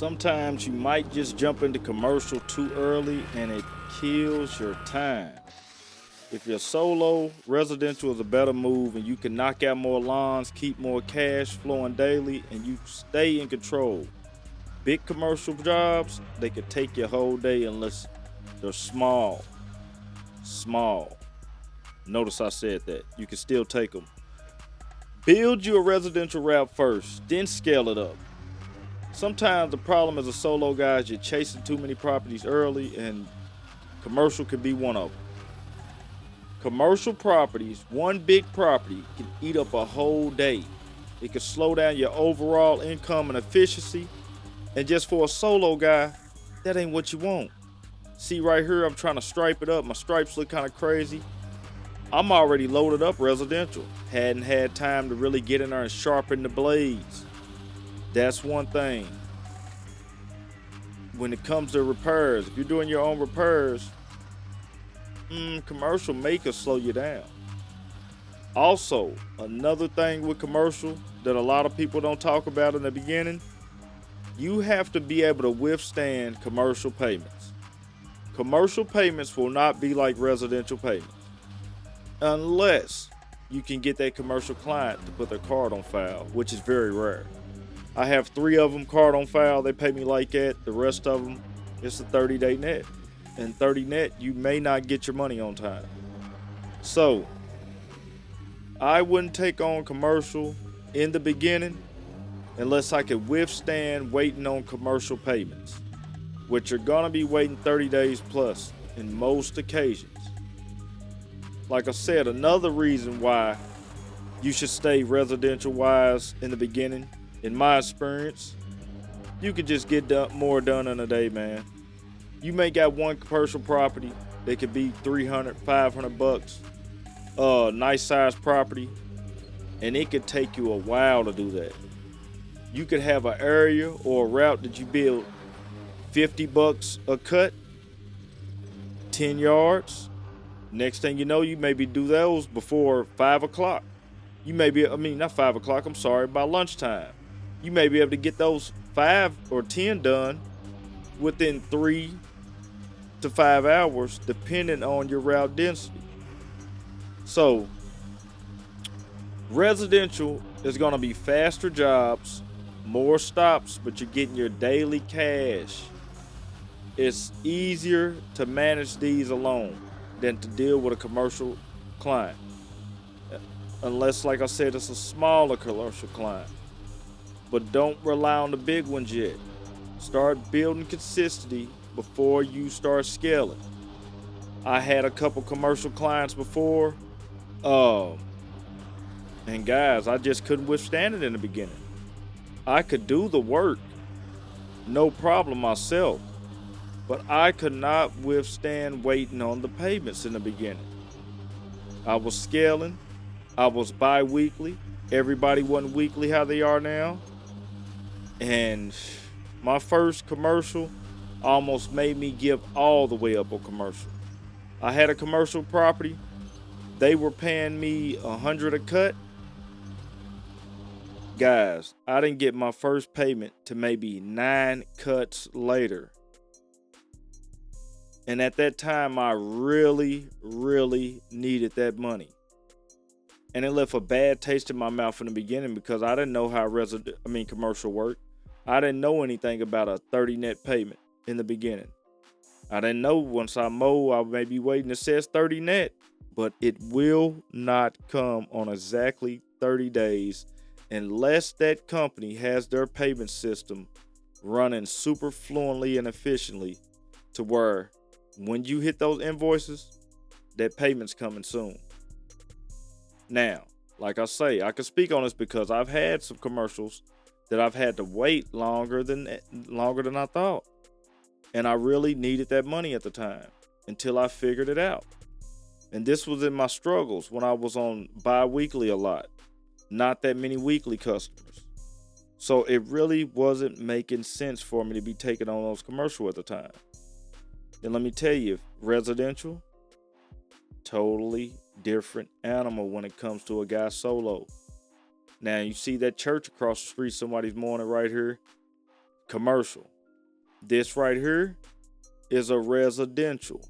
Sometimes you might just jump into commercial too early and it kills your time. If you're solo, residential is a better move and you can knock out more lawns, keep more cash flowing daily, and you stay in control. Big commercial jobs, they could take your whole day unless they're small. Small. Notice I said that. You can still take them. Build you a residential route first, then scale it up. Sometimes the problem as a solo guy is you're chasing too many properties early, and commercial could be one of them. Commercial properties, one big property, can eat up a whole day. It can slow down your overall income and efficiency. And just for a solo guy, that ain't what you want. See right here, I'm trying to stripe it up. My stripes look kind of crazy. I'm already loaded up residential. Hadn't had time to really get in there and sharpen the blades. That's one thing. When it comes to repairs, if you're doing your own repairs, commercial may could slow you down. Also, another thing with commercial that a lot of people don't talk about in the beginning, you have to be able to withstand commercial payments. Commercial payments will not be like residential payments unless you can get that commercial client to put their card on file, which is very rare. I have 3 of them card on file. They pay me like that. The rest of them, it's a 30-day net. And 30 net, you may not get your money on time. So, I wouldn't take on commercial in the beginning unless I could withstand waiting on commercial payments, which you're gonna be waiting 30 days plus in most occasions. Like I said, another reason why you should stay residential wise in the beginning, in my experience, you could just get more done in a day, man. You may got one commercial property that could be 300, 500 bucks, nice size property, and it could take you a while to do that. You could have an area or a route that you build 50 bucks a cut, 10 yards. Next thing you know, you maybe do those before 5 o'clock. You may be, not 5 o'clock, I'm sorry, by lunchtime. You may be able to get those 5 or 10 done within 3 to 5 hours, depending on your route density. So, residential is going to be faster jobs, more stops, but you're getting your daily cash. It's easier to manage these alone than to deal with a commercial client. Unless, like I said, it's a smaller commercial client. But don't rely on the big ones yet. Start building consistency before you start scaling. I had a couple commercial clients before, and guys, I just couldn't withstand it in the beginning. I could do the work, no problem myself, but I could not withstand waiting on the payments in the beginning. I was scaling, I was bi-weekly, everybody wasn't weekly how they are now, and my first commercial almost made me give all the way up on commercial. I had a commercial property. They were paying me $100 a cut. Guys, I didn't get my first payment to maybe 9 cuts later. And at that time, I really, really needed that money. And it left a bad taste in my mouth in the beginning because I didn't know how commercial worked. I didn't know anything about a 30 net payment in the beginning. I didn't know once I mow, I may be waiting, it says 30 net, but it will not come on exactly 30 days unless that company has their payment system running super fluently and efficiently to where when you hit those invoices, that payment's coming soon. Now, like I say, I can speak on this because I've had some commercials that I've had to wait longer than I thought. And I really needed that money at the time until I figured it out. And this was in my struggles when I was on bi-weekly a lot. Not that many weekly customers. So it really wasn't making sense for me to be taking on those commercial at the time. And let me tell you, residential, totally different animal when it comes to a guy solo. Now, you see that church across the street, somebody's mowing it right here. commercial. This right here is a residential.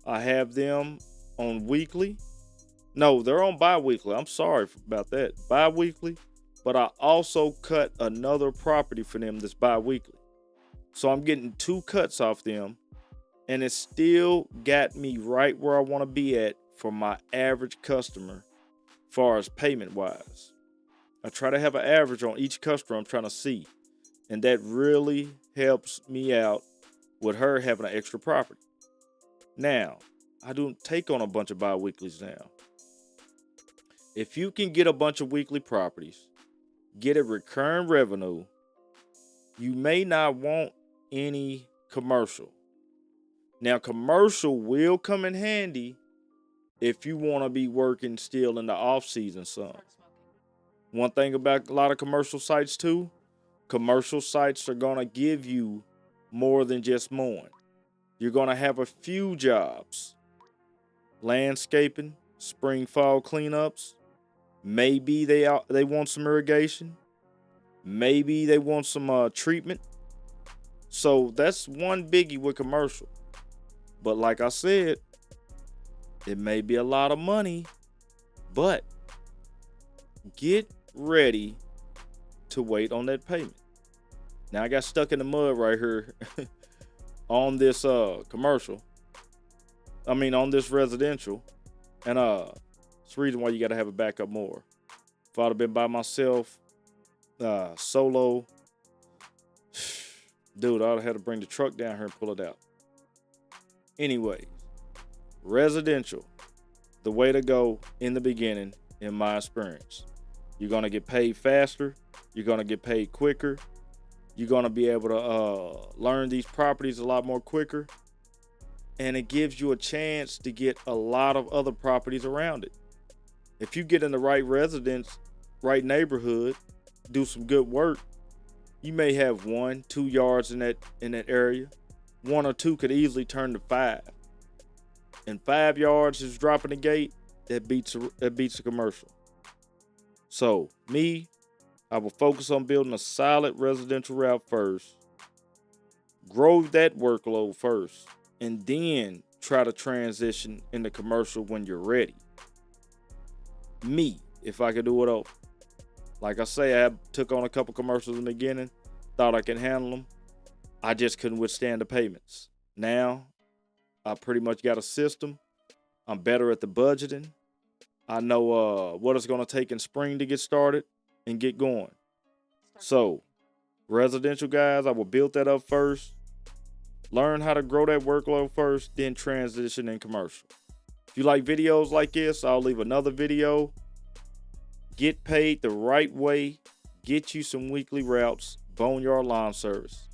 I have them on weekly. No, they're on bi-weekly. I'm sorry about that. Bi-weekly. But I also cut another property for them that's bi-weekly. So I'm getting 2 cuts off them. And it still got me right where I want to be at for my average customer as far as payment wise. I try to have an average on each customer I'm trying to see. And that really helps me out with her having an extra property. Now, I don't take on a bunch of bi-weeklies now. If you can get a bunch of weekly properties, get a recurring revenue, you may not want any commercial. Now, commercial will come in handy if you want to be working still in the off season some. One thing about a lot of commercial sites too, commercial sites are going to give you more than just mowing. You're going to have a few jobs. Landscaping, spring, fall cleanups. Maybe they want some irrigation. Maybe they want some treatment. So that's one biggie with commercial. But like I said, it may be a lot of money, but get ready to wait on that payment. Now I got stuck in the mud right here on this commercial. On this residential. And it's the reason why you got to have a backup mower. If I'd have been by myself, solo, dude, I'd have had to bring the truck down here and pull it out. Anyway, residential, the way to go in the beginning, in my experience. You're going to get paid faster. You're going to get paid quicker. You're going to be able to learn these properties a lot more quicker. And it gives you a chance to get a lot of other properties around it. If you get in the right residence, right neighborhood, do some good work, you may have 1-2 yards in that area. 1 or 2 could easily turn to 5. And 5 yards is dropping the gate. That beats a commercial. So me, I will focus on building a solid residential route first. Grow that workload first. And then try to transition into commercial when you're ready. Me, if I could do it all. Like I say, I took on a couple commercials in the beginning. Thought I could handle them. I just couldn't withstand the payments. Now, I pretty much got a system. I'm better at the budgeting. I know what it's going to take in spring to get started and get going. So, residential guys, I will build that up first. Learn how to grow that workload first, then transition in commercial. If you like videos like this, I'll leave another video. Get paid the right way. Get you some weekly routes. Boneyard Lawn Service.